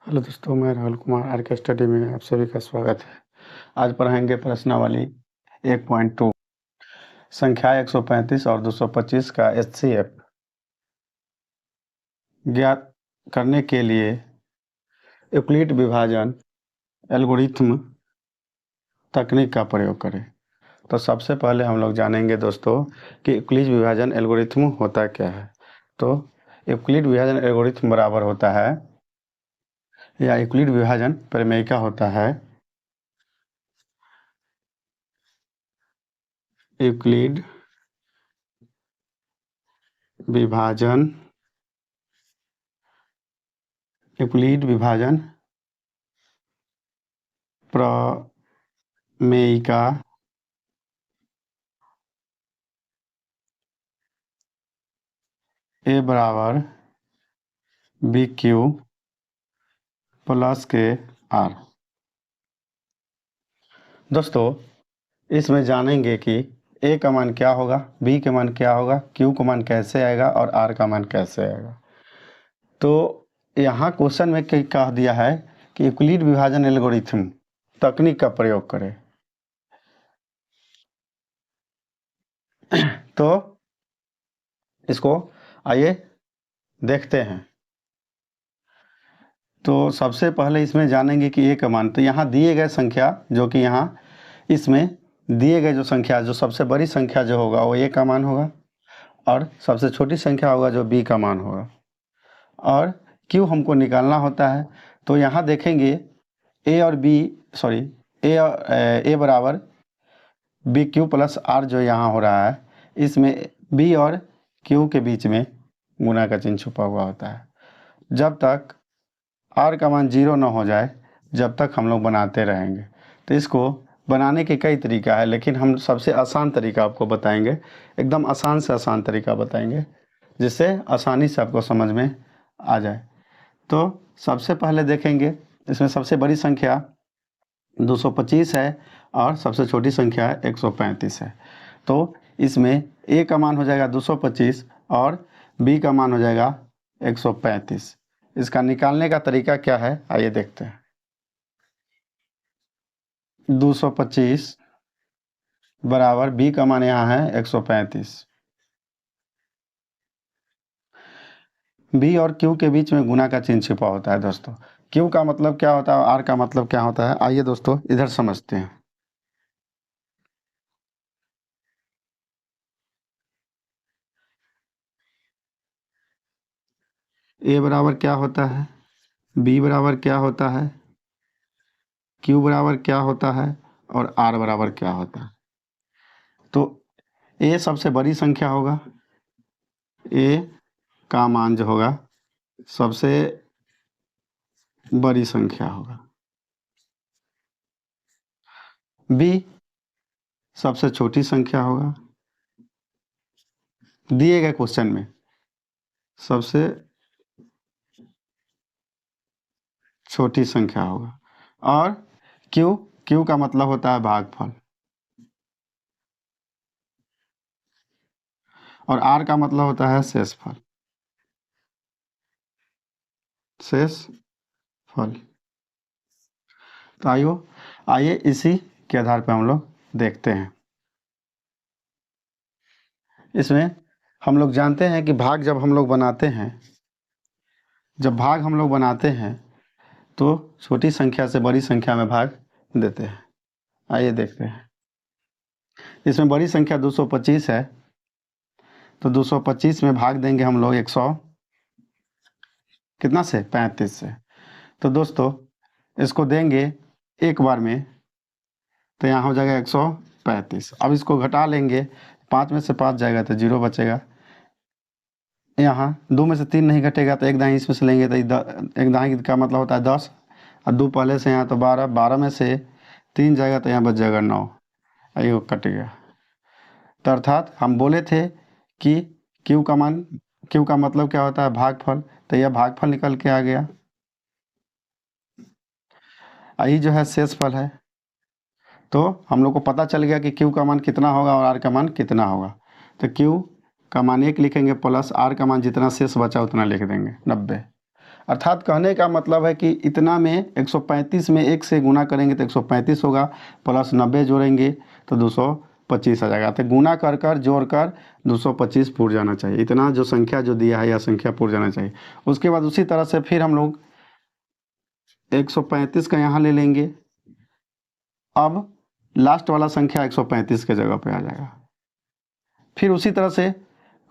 Hello दोस्तों, मैं Rahul Kumar are के स्टडी में आप सभी का स्वागत है। आज पढ़ाएंगे प्रश्नावली 1.2 संख्या 135 और 225 का HCF ज्ञात करने के लिए यूक्लिड विभाजन एल्गोरिथ्म तकनीक का प्रयोग करें। तो सबसे पहले हम लोग जानेंगे दोस्तों कि यूक्लिड विभाजन एल्गोरिथ्म होता क्या है। तो यूक्लिड विभाजन एल्गोरिथ्म बराबर होता है या यूक्लिड विभाजन प्रमेय का होता है यूक्लिड विभाजन प्रमेयिका ए बराबर बी क्यू प्लस के आर। दोस्तों इसमें जानेंगे कि ए का मान क्या होगा, बी का मान क्या होगा, क्यू का मान कैसे आएगा और आर का मान कैसे आएगा। तो यहाँ क्वेश्चन में कह दिया है कि यूक्लिड विभाजन एल्गोरिथ्म तकनीक का प्रयोग करें। तो इसको आइए देखते हैं। तो सबसे पहले इसमें जानेंगे कि ए का मान, तो यहाँ दिए गए संख्या जो कि यहाँ इसमें दिए गए जो संख्या, जो सबसे बड़ी संख्या जो होगा वो ए का मान होगा और सबसे छोटी संख्या होगा जो बी का मान होगा और क्यू हमको निकालना होता है। तो यहाँ देखेंगे ए बराबर बी क्यू प्लस आर जो यहाँ हो रहा है, इसमें बी और क्यू के बीच में गुना का चिन्ह छुपा हुआ होता है। जब तक आर का मान 0 ना हो जाए जब तक हम लोग बनाते रहेंगे। तो इसको बनाने के कई तरीका है, लेकिन हम सबसे आसान तरीका आपको बताएंगे, एकदम आसान से आसान तरीका बताएंगे जिससे आसानी से आपको समझ में आ जाए। तो सबसे पहले देखेंगे, इसमें सबसे बड़ी संख्या 225 है और सबसे छोटी संख्या 135 है। तो इसमें ए का मान हो जाएगा 225 और बी का मान हो जाएगा 135। इसका निकालने का तरीका क्या है आइए देखते हैं। 225 बराबर बी का मान यहाँ है 135। बी और क्यू के बीच में गुना का चिन्ह छिपा होता है दोस्तों। क्यू का मतलब क्या होता है, आर का मतलब क्या होता है, आइए दोस्तों इधर समझते हैं। ए बराबर क्या होता है, बी बराबर क्या होता है, क्यू बराबर क्या होता है और आर बराबर क्या होता है। तो ए सबसे बड़ी संख्या होगा, ए का मान जो होगा सबसे बड़ी संख्या होगा। बी सबसे छोटी संख्या होगा, दिए गए क्वेश्चन में सबसे छोटी संख्या होगा। और क्यू का मतलब होता है भागफल और आर का मतलब होता है शेषफल। तो आइए इसी के आधार पर हम लोग देखते हैं। इसमें हम लोग जानते हैं कि भाग जब हम लोग बनाते हैं, जब भाग हम लोग बनाते हैं तो छोटी संख्या से बड़ी संख्या में भाग देते हैं। आइए देखते हैं। इसमें बड़ी संख्या 225 है, तो 225 में भाग देंगे हम लोग 100 कितना से 35 से। तो दोस्तों इसको देंगे एक बार में, तो यहाँ हो जाएगा 135। अब इसको घटा लेंगे, 5 में से 5 जाएगा तो 0 बचेगा। यहाँ 2 में से 3 नहीं घटेगा तो एक दाई इसमें से लेंगे तो एक दाई का मतलब होता है 10 और 2 पहले से यहाँ तो 12, 12 में से 3 जाएगा तो यहाँ बच जाएगा 9। ये कट गया। तो अर्थात हम बोले थे कि क्यू का मतलब क्या होता है भागफल, तो यह भागफल निकल के आ गया। यही जो है शेषफल है। तो हम लोग को पता चल गया कि क्यू का मान कितना होगा और आर का मान कितना होगा। तो क्यू का मान 1 लिखेंगे प्लस आर का मान जितना शेष बचा उतना लिख देंगे 90। अर्थात कहने का मतलब है कि इतना में 135 में 1 से गुना करेंगे तो 135 होगा, प्लस 90 जोड़ेंगे तो 225 आ जाएगा। तो गुना कर कर जोड़ कर 225 पूर जाना चाहिए। इतना जो संख्या जो दिया है यह संख्या पूर जाना चाहिए। उसके बाद उसी तरह से फिर हम लोग 135 का यहाँ ले लेंगे। अब लास्ट वाला संख्या 135 के जगह पे आ जाएगा। फिर उसी तरह से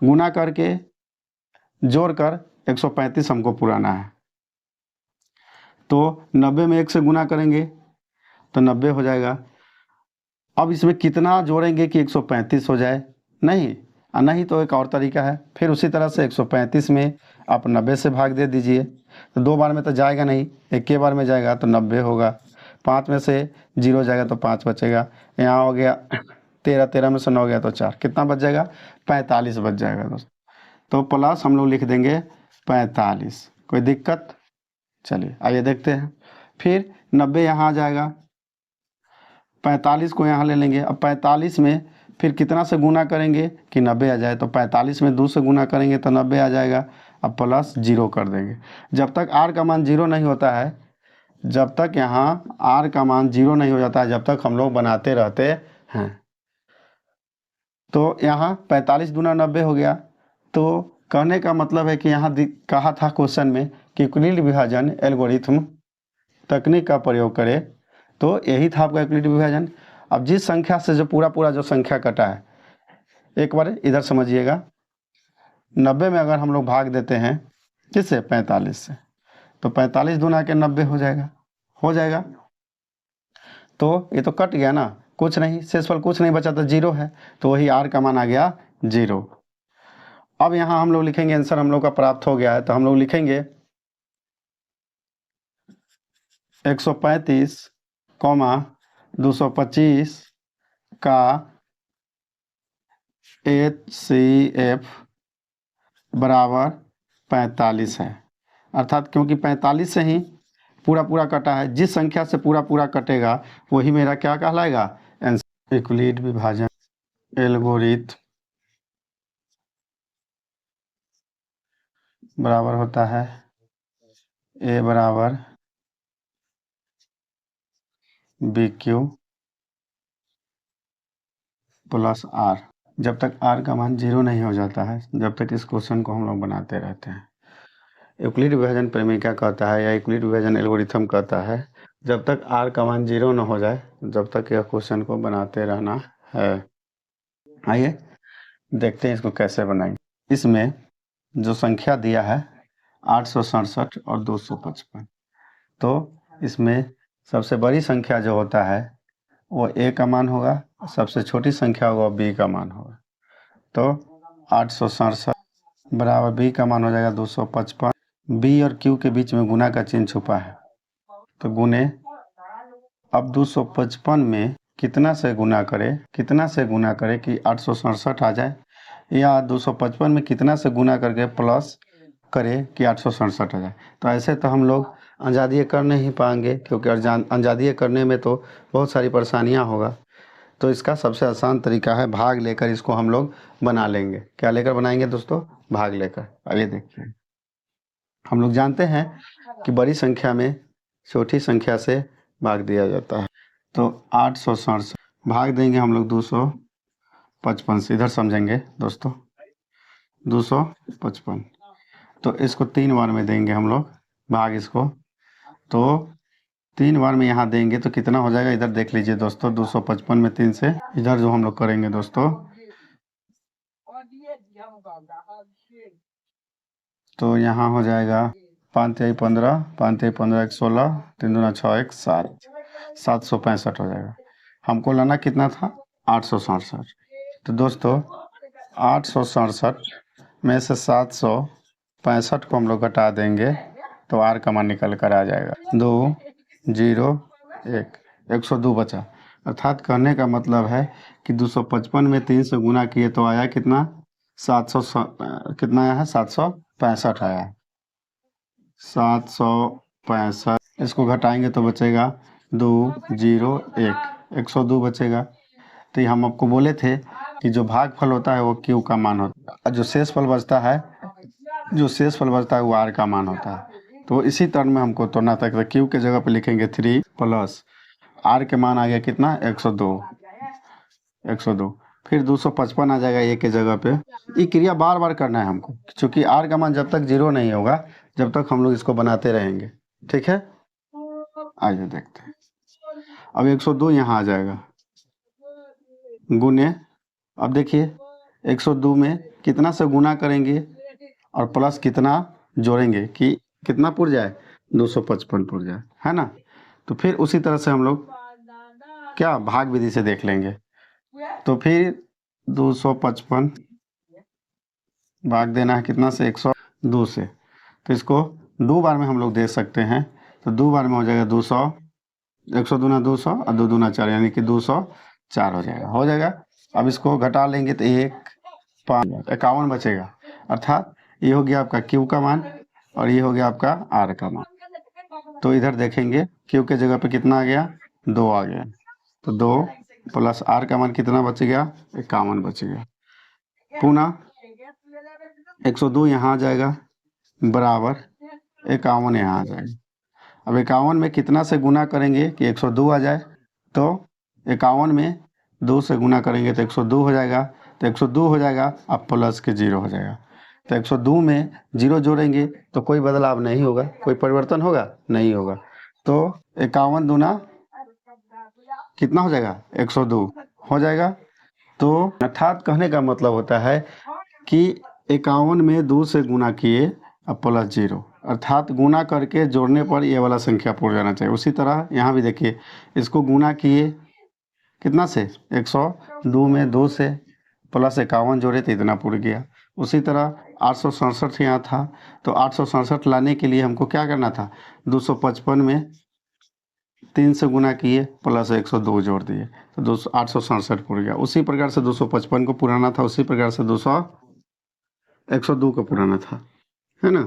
गुना करके जोड़कर 135 हमको पुराना है, तो 90 में 1 से गुना करेंगे तो 90 हो जाएगा। अब इसमें कितना जोड़ेंगे कि 135 हो जाए? नहीं तो एक और तरीका है। फिर उसी तरह से 135 में आप 90 से भाग दे दीजिए, तो 2 बार में तो जाएगा नहीं, एक के बार में जाएगा तो 90 होगा। 5 में से 0 जाएगा तो 5 बचेगा। यहाँ हो गया 13, 13 में से 9 गया तो 4, कितना बच जाएगा? 45 बच जाएगा दोस्तों। तो प्लस हम लोग लिख देंगे 45। कोई दिक्कत? चलिए आइए देखते हैं। फिर 90 यहाँ आ जाएगा, 45 को यहाँ ले लेंगे। अब 45 में फिर कितना से गुना करेंगे कि 90 आ जाए? तो 45 में 2 से गुना करेंगे तो 90 आ जाएगा। अब प्लस 0 कर देंगे। जब तक r का मान 0 नहीं होता है, जब तक यहाँ r का मान 0 नहीं हो जाता है, जब तक हम लोग बनाते रहते हैं। तो यहाँ 45 दूना 90 हो गया। तो कहने का मतलब है कि यहाँ कहा था क्वेश्चन में कि यूक्लिड विभाजन एल्गोरिथम तकनीक का प्रयोग करें, तो यही था आपका यूक्लिड विभाजन। अब जिस संख्या से जो पूरा जो संख्या कटा है, एक बार इधर समझिएगा। 90 में अगर हम लोग भाग देते हैं किससे? 45 से, तो 45 दूना के 90 हो जाएगा। तो ये तो कट गया ना, कुछ नहीं, शेषफल कुछ नहीं बचा, तो 0 है, तो वही r का मान आ गया 0। अब यहाँ हम लोग लिखेंगे, आंसर हम लोग का प्राप्त हो गया है, तो हम लोग लिखेंगे 135, 225 का HCF बराबर 45 है। अर्थात क्योंकि 45 से ही पूरा कटा है, जिस संख्या से पूरा कटेगा वही मेरा क्या कहलाएगा? आंसर। यूक्लिड विभाजन एल्गोरिथम बराबर होता है a बराबर BQ प्लस r। जब तक r का मान 0 नहीं हो जाता है, जब तक इस क्वेश्चन को हम लोग बनाते रहते हैं। यूक्लिड विभाजन प्रेमी क्या कहता है, या यूक्लिड विभाजन एल्गोरिथम कहता है, जब तक r का मान 0 न हो जाए, जब तक यह क्वेश्चन को बनाते रहना है। आइए देखते हैं इसको कैसे बनाएंगे। इसमें जो संख्या दिया है 867 और 255, तो इसमें सबसे बड़ी संख्या जो होता है वो a का मान होगा, सबसे छोटी संख्या होगा b का मान होगा। तो 867 बराबर b का मान हो जाएगा 255। b और q के बीच में गुना का चिन्ह छुपा है, तो गुने। अब 255 में कितना से गुना करे कि 867 आ जाए, या 255 में कितना से गुना करके प्लस करे कि 867 आ जाए। तो ऐसे तो हम लोग अंजादिये कर नहीं पाएंगे, क्योंकि अंजादिये करने में तो बहुत सारी परेशानियां होगा। तो इसका सबसे आसान तरीका है भाग लेकर इसको हम लोग बना लेंगे। क्या लेकर बनाएंगे दोस्तों? भाग लेकर। अब ये देखिए, हम लोग जानते हैं कि बड़ी संख्या में छोटी संख्या से भाग दिया जाता है। तो 867 भाग देंगे हम लोग 255 से। इधर समझेंगे दोस्तों, 255, तो इसको 3 बार में देंगे हम लोग भाग इसको। तो 3 बार में यहाँ देंगे तो कितना हो जाएगा? इधर देख लीजिए दोस्तों, 255 में 3 से इधर जो हम लोग करेंगे दोस्तों, तो यहाँ हो जाएगा 5 3 15, 5 3 15 1 16, 3 दूना 6 1 7, 765 हो जाएगा। हमको लाना कितना था? 867। तो दोस्तों 867 में से 765 को हम लोग घटा देंगे तो r का मान निकल कर आ जाएगा 2 0 1, 102 बचा। अर्थात कहने का मतलब है कि 255 में 3 से गुना किए तो आया कितना? 700 कितना आया है? 765 आया है। 765, इसको घटाएंगे तो बचेगा 2 0 1, 102 बचेगा। तो ये हम आपको बोले थे कि जो भागफल होता है वो q का मान होता है, जो शेषफल बचता है वो r का मान होता है। तो इसी टर्म में हमको तोड़ना था। तो क्यू के जगह पे लिखेंगे 3 प्लस आर के मान आ गया कितना 102 फिर 255 आ जाएगा ए के जगह पे। ये क्रिया बार बार करना है हमको, क्योंकि आर का मान जब तक 0 नहीं होगा जब तक हम लोग इसको बनाते रहेंगे। ठीक है, आइए देखते हैं। अब 102 यहाँ आ जाएगा गुने, अब देखिए 102 में कितना से गुना करेंगे और प्लस कितना जोड़ेंगे कि कितना पुर जाए 255 पुर जाए, है ना। तो फिर उसी तरह से हम लोग क्या भाग विधि से देख लेंगे। तो फिर 255 भाग देना है कितना से 102 से, तो इसको 2 बार में हम लोग दे सकते हैं। तो 2 बार में हो जाएगा 200, 100 दूना 200 और 2 दूना 4 यानी कि 204 हो जाएगा। अब इसको घटा लेंगे तो 1 5 51 बचेगा, अर्थात ये हो गया आपका क्यू का मान और ये हो गया आपका आर का मान। तो इधर देखेंगे क्यू के जगह पे कितना आ गया 2 आ गया, तो 2 प्लस आर का मान कितना बच गया 51 बच गया। पुनः 102 यहाँ आ जाएगा बराबर 51 यहाँ आ जाएगा। अब 51 में कितना से गुना करेंगे कि 102 आ जाए, तो 51 में 2 से गुना करेंगे तो 102 हो जाएगा। तो 102 हो जाएगा अब प्लस के 0 हो जाएगा। तो 102 में 0 जोड़ेंगे तो कोई बदलाव नहीं होगा, कोई परिवर्तन होगा नहीं होगा। तो 51 दूना कितना हो जाएगा 102 हो जाएगा। तो अर्थात कहने का मतलब होता है कि 51 में 2 से गुना किए अब प्लस 0, अर्थात गुना करके जोड़ने पर ये वाला संख्या पूर जाना चाहिए। उसी तरह यहाँ भी देखिए इसको गुना किए कितना से 102 में 2 से प्लस 51 जोड़े तो इतना पूर गया। उसी तरह 867 यहाँ था, तो 867 लाने के लिए हमको क्या करना था 255 में 3 से गुना किए प्लस 102 जोड़ दिए तो 867 पूर गया। उसी प्रकार से 255 को पुराना था, उसी प्रकार से 102 को पुराना था, है ना।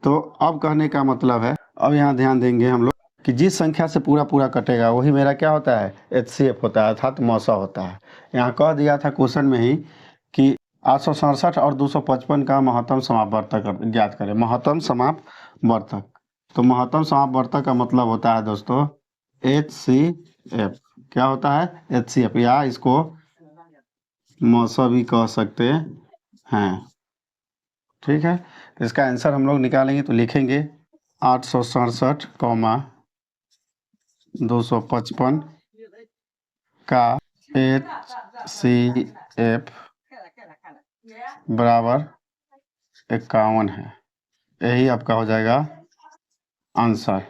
तो अब कहने का मतलब है, अब यहाँ ध्यान देंगे हम लोग कि जिस संख्या से पूरा पूरा कटेगा वही मेरा क्या होता है HCF होता है, अर्थात मौसा होता है। यहाँ कह दिया था क्वेश्चन में ही कि 867 और 255 का महत्तम समापवर्तक ज्ञात करें। महत्तम समापवर्तक, तो महत्तम समापवर्तक का मतलब होता है दोस्तों HCF। क्या होता है HCF, या इसको मौसा भी कह सकते हैं। ठीक है, तो इसका आंसर हम लोग निकालेंगे तो लिखेंगे 867, 255 का HCF बराबर 51 है। यही आपका हो जाएगा आंसर।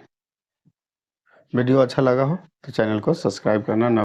वीडियो अच्छा लगा हो तो चैनल को सब्सक्राइब करना न